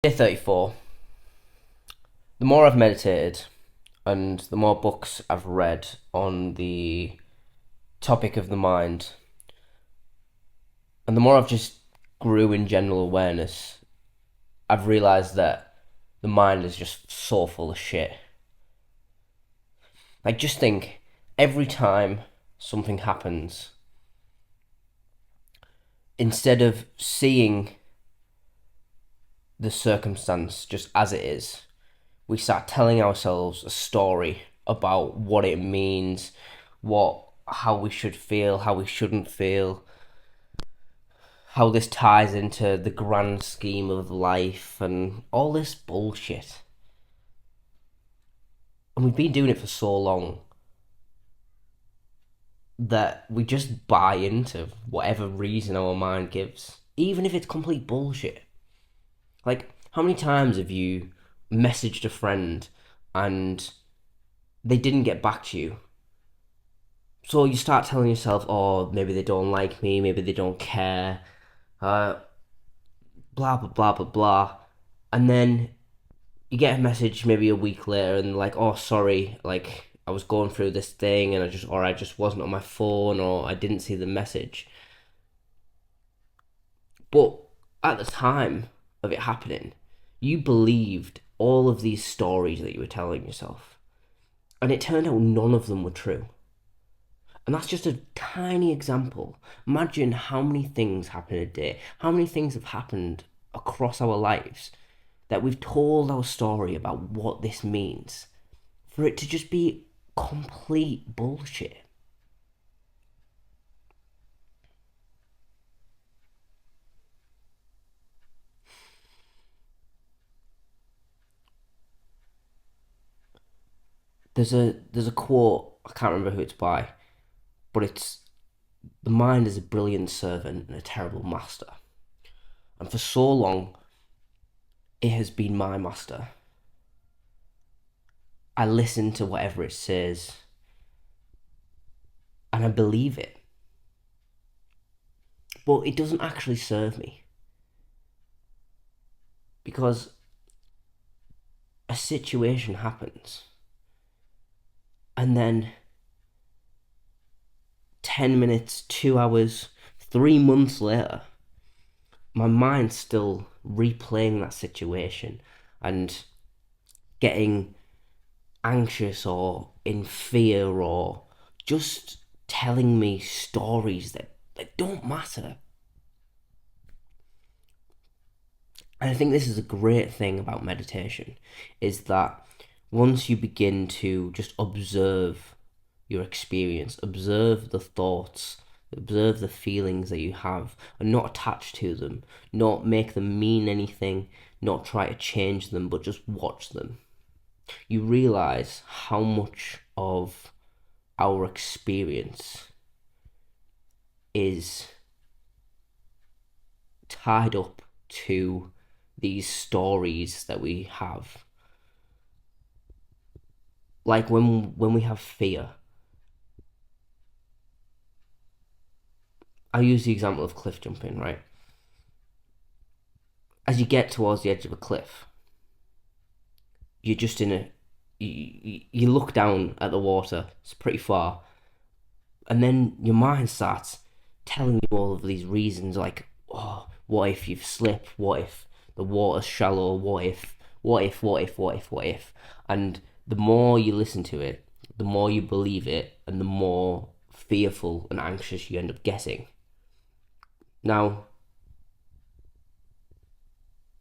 Day 34. The more I've meditated and the more books I've read on the topic of the mind, and the more I've just grew in general awareness, I've realised that the mind is just so full of shit. Like, just think every time something happens, instead of seeing the circumstance just as it is, we start telling ourselves a story about what it means, how we should feel, how we shouldn't feel, how this ties into the grand scheme of life and all this bullshit. And we've been doing it for so long that we just buy into whatever reason our mind gives, even if it's complete bullshit. Like, how many times have you messaged a friend and they didn't get back to you? So you start telling yourself, oh, maybe they don't like me, maybe they don't care, uh, blah, blah, blah, blah, blah. And then you get a message maybe a week later and like, oh, sorry, like, I was going through this thing and I just wasn't on my phone or I didn't see the message. But at the time of it happening, you believed all of these stories that you were telling yourself. And it turned out none of them were true. And that's just a tiny example. Imagine how many things happen a day, how many things have happened across our lives that we've told our story about what this means for it to just be complete bullshit. There's a quote, I can't remember who it's by, but it's the mind is a brilliant servant and a terrible master. And for so long it has been my master. I listen to whatever it says and I believe it. But it doesn't actually serve me because a situation happens and then 10 minutes, 2 hours, 3 months later, my mind's still replaying that situation and getting anxious or in fear or just telling me stories that don't matter. And I think this is a great thing about meditation is that once you begin to just observe your experience, observe the thoughts, observe the feelings that you have, and not attach to them, not make them mean anything, not try to change them, but just watch them. You realize how much of our experience is tied up to these stories that we have. Like when we have fear, I use the example of cliff jumping, right? As you get towards the edge of a cliff, you're just in a you look down at the water, it's pretty far, and then your mind starts telling you all of these reasons like, oh, what if you've slipped? What if the water's shallow? What if? And the more you listen to it, the more you believe it, and the more fearful and anxious you end up getting. Now,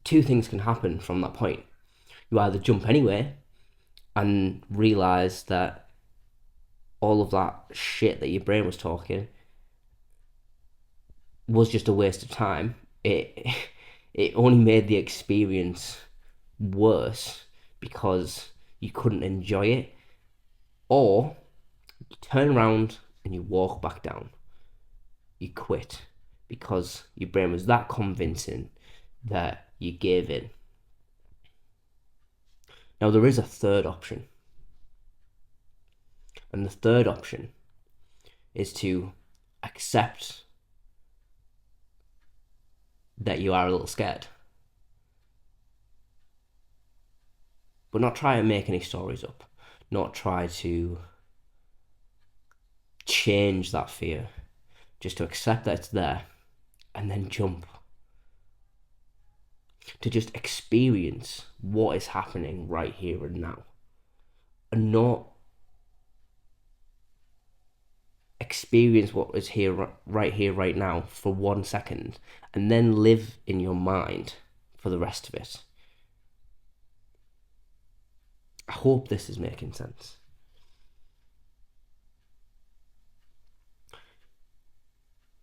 two things can happen from that point. You either jump anyway and realize that all of that shit that your brain was talking was just a waste of time. It only made the experience worse because you couldn't enjoy it. Or you turn around and you walk back down. You quit because your brain was that convincing that you gave in. Now there is a third option. And the third option is to accept that you are a little scared but not try to make any stories up, not try to change that fear, just to accept that it's there and then jump. To just experience what is happening right here and now, and not experience what is here, right now for 1 second, and then live in your mind for the rest of it. I hope this is making sense.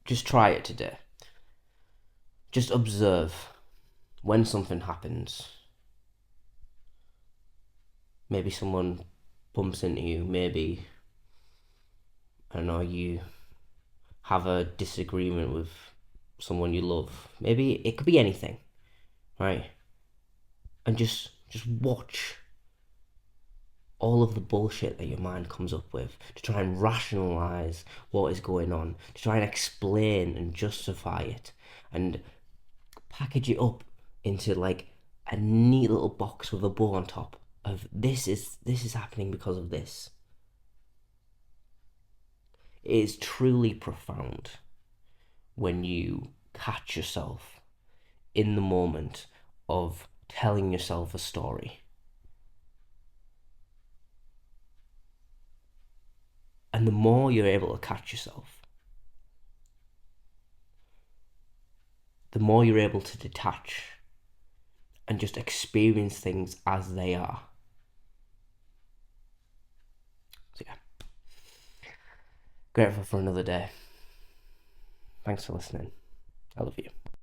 Just try it today. Just observe when something happens. Maybe someone bumps into you, maybe, I don't know, you have a disagreement with someone you love. Maybe it could be anything, right? And just watch all of the bullshit that your mind comes up with to try and rationalize what is going on, to try and explain and justify it, and package it up into like a neat little box with a bow on top of this is happening because of this. It is truly profound when you catch yourself in the moment of telling yourself a story. And the more you're able to catch yourself, the more you're able to detach and just experience things as they are. So yeah, grateful for another day. Thanks for listening. I love you.